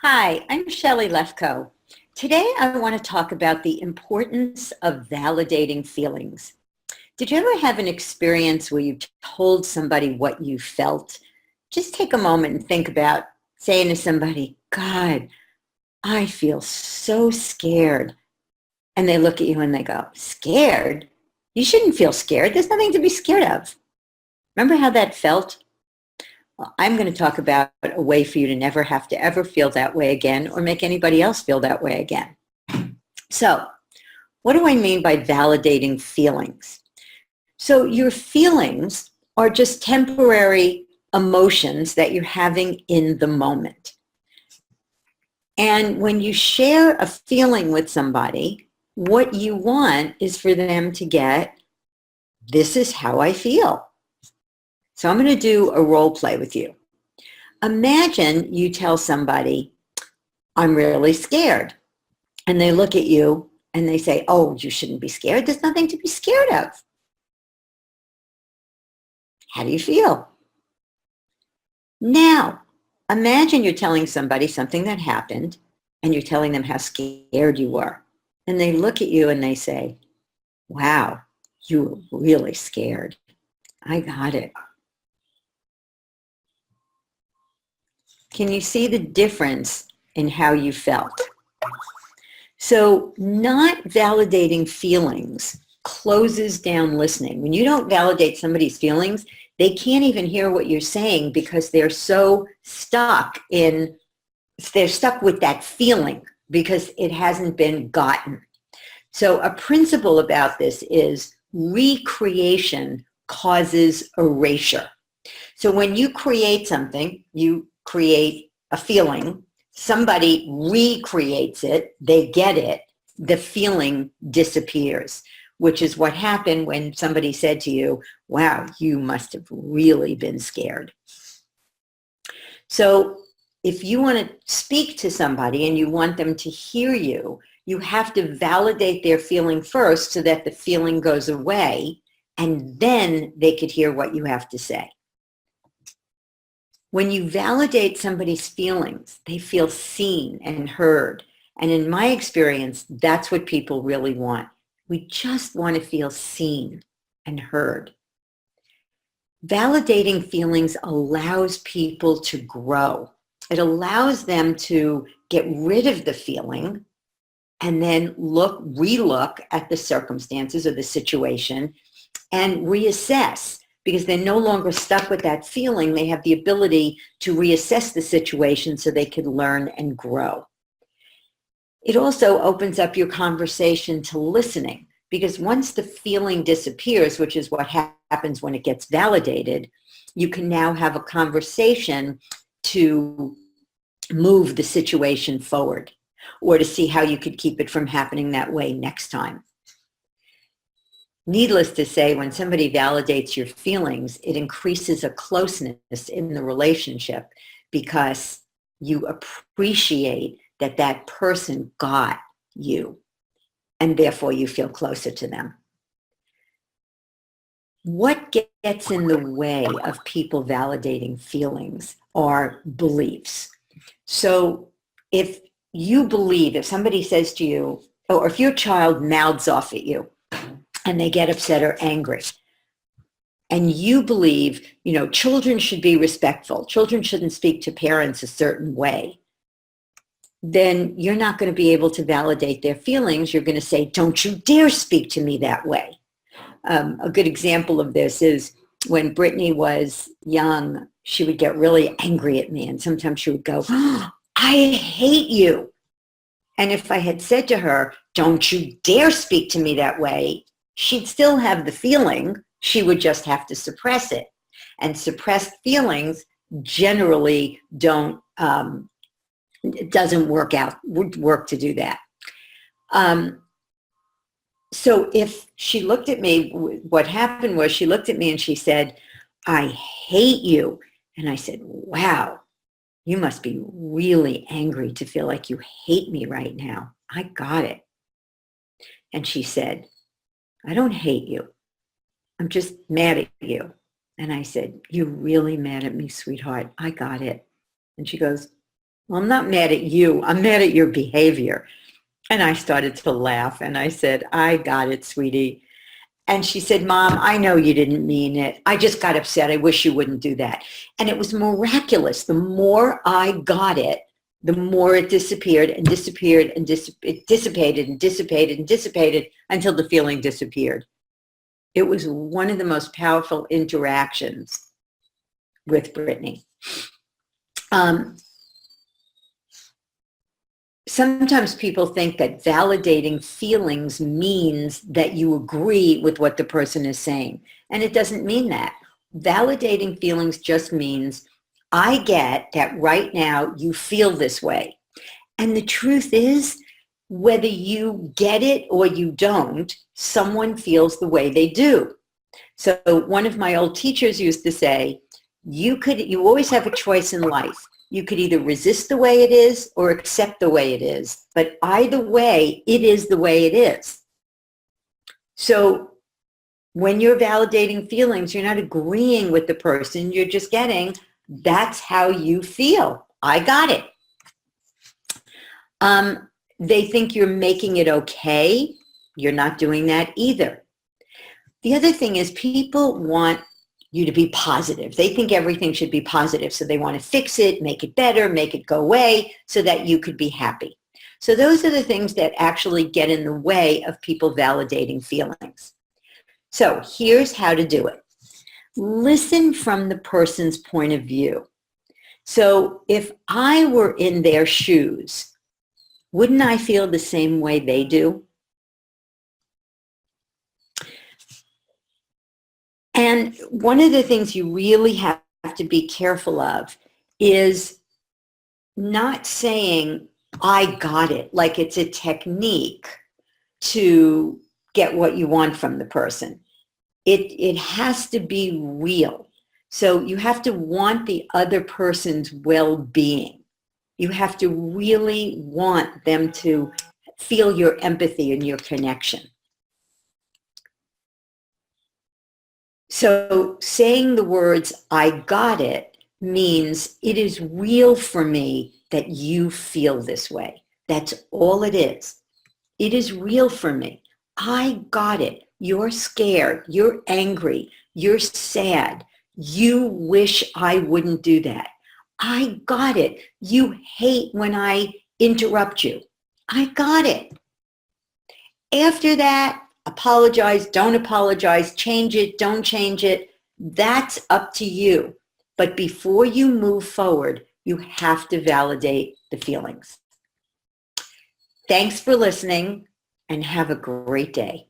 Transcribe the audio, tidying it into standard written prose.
Hi, I'm Shelly Lefkoe. Today I want to talk about the importance of validating feelings. Did you ever have an experience where you told somebody what you felt? Just take a moment and think about saying to somebody, God, I feel so scared. And they look at you and they go, scared? You shouldn't feel scared. There's nothing to be scared of. Remember how that felt? Well, I'm going to talk about a way for you to never have to ever feel that way again or make anybody else feel that way again. So, what do I mean by validating feelings? So, your feelings are just temporary emotions that you're having in the moment. And when you share a feeling with somebody, what you want is for them to get, this is how I feel. So I'm going to do a role play with you. Imagine you tell somebody, I'm really scared. And they look at you and they say, oh, you shouldn't be scared. There's nothing to be scared of. How do you feel? Now, imagine you're telling somebody something that happened and you're telling them how scared you were. And they look at you and they say, wow, you were really scared. I got it. Can you see the difference in how you felt? So not validating feelings closes down listening. When you don't validate somebody's feelings, they can't even hear what you're saying because they're so stuck with that feeling because it hasn't been gotten. So a principle about this is recreation causes erasure. So when you create something, you create a feeling, somebody recreates it, they get it, the feeling disappears, which is what happened when somebody said to you, wow, you must have really been scared. So if you want to speak to somebody and you want them to hear you, you have to validate their feeling first so that the feeling goes away, and then they could hear what you have to say. When you validate somebody's feelings, they feel seen and heard. And in my experience, that's what people really want. We just want to feel seen and heard. Validating feelings allows people to grow. It allows them to get rid of the feeling and then relook at the circumstances or the situation and reassess. Because they're no longer stuck with that feeling. They have the ability to reassess the situation so they can learn and grow. It also opens up your conversation to listening, because once the feeling disappears, which is what happens when it gets validated, you can now have a conversation to move the situation forward or to see how you could keep it from happening that way next time. Needless to say, when somebody validates your feelings, it increases a closeness in the relationship because you appreciate that that person got you, and therefore you feel closer to them. What gets in the way of people validating feelings are beliefs. So if somebody says to you, or if your child mouths off at you, and they get upset or angry, and you believe, children should be respectful, children shouldn't speak to parents a certain way, then you're not going to be able to validate their feelings. You're going to say, don't you dare speak to me that way. A good example of this is when Brittany was young, she would get really angry at me, and sometimes she would go, I hate you. And if I had said to her, don't you dare speak to me that way, she'd still have the feeling. She would just have to suppress it. And suppressed feelings generally it doesn't work to do that. So if she looked at me, what happened was she looked at me and she said, I hate you. And I said, wow, you must be really angry to feel like you hate me right now. I got it. And she said, I don't hate you. I'm just mad at you. And I said, you're really mad at me, sweetheart. I got it. And she goes, well, I'm not mad at you. I'm mad at your behavior. And I started to laugh and I said, I got it, sweetie. And she said, Mom, I know you didn't mean it. I just got upset. I wish you wouldn't do that. And it was miraculous. The more I got it, the more it disappeared and disappeared and it dissipated and dissipated and dissipated until the feeling disappeared. It was one of the most powerful interactions with Brittany. Sometimes people think that validating feelings means that you agree with what the person is saying. And it doesn't mean that. Validating feelings just means I get that right now you feel this way. And the truth is, whether you get it or you don't, someone feels the way they do. So one of my old teachers used to say, you always have a choice in life. You could either resist the way it is or accept the way it is. But either way, it is the way it is. So when you're validating feelings, you're not agreeing with the person. You're just getting, that's how you feel. I got it. They think you're making it okay. You're not doing that either. The other thing is people want you to be positive. They think everything should be positive. So they want to fix it, make it better, make it go away so that you could be happy. So those are the things that actually get in the way of people validating feelings. So here's how to do it. Listen from the person's point of view. So if I were in their shoes, wouldn't I feel the same way they do? And one of the things you really have to be careful of is not saying, I got it, like it's a technique to get what you want from the person. It has to be real. So you have to want the other person's well-being. You have to really want them to feel your empathy and your connection. So saying the words, I got it, means it is real for me that you feel this way. That's all it is. It is real for me. I got it. You're scared. You're angry. You're sad. You wish I wouldn't do that. I got it. You hate when I interrupt you. I got it. After that, apologize, don't apologize, change it, don't change it. That's up to you. But before you move forward, you have to validate the feelings. Thanks for listening and have a great day.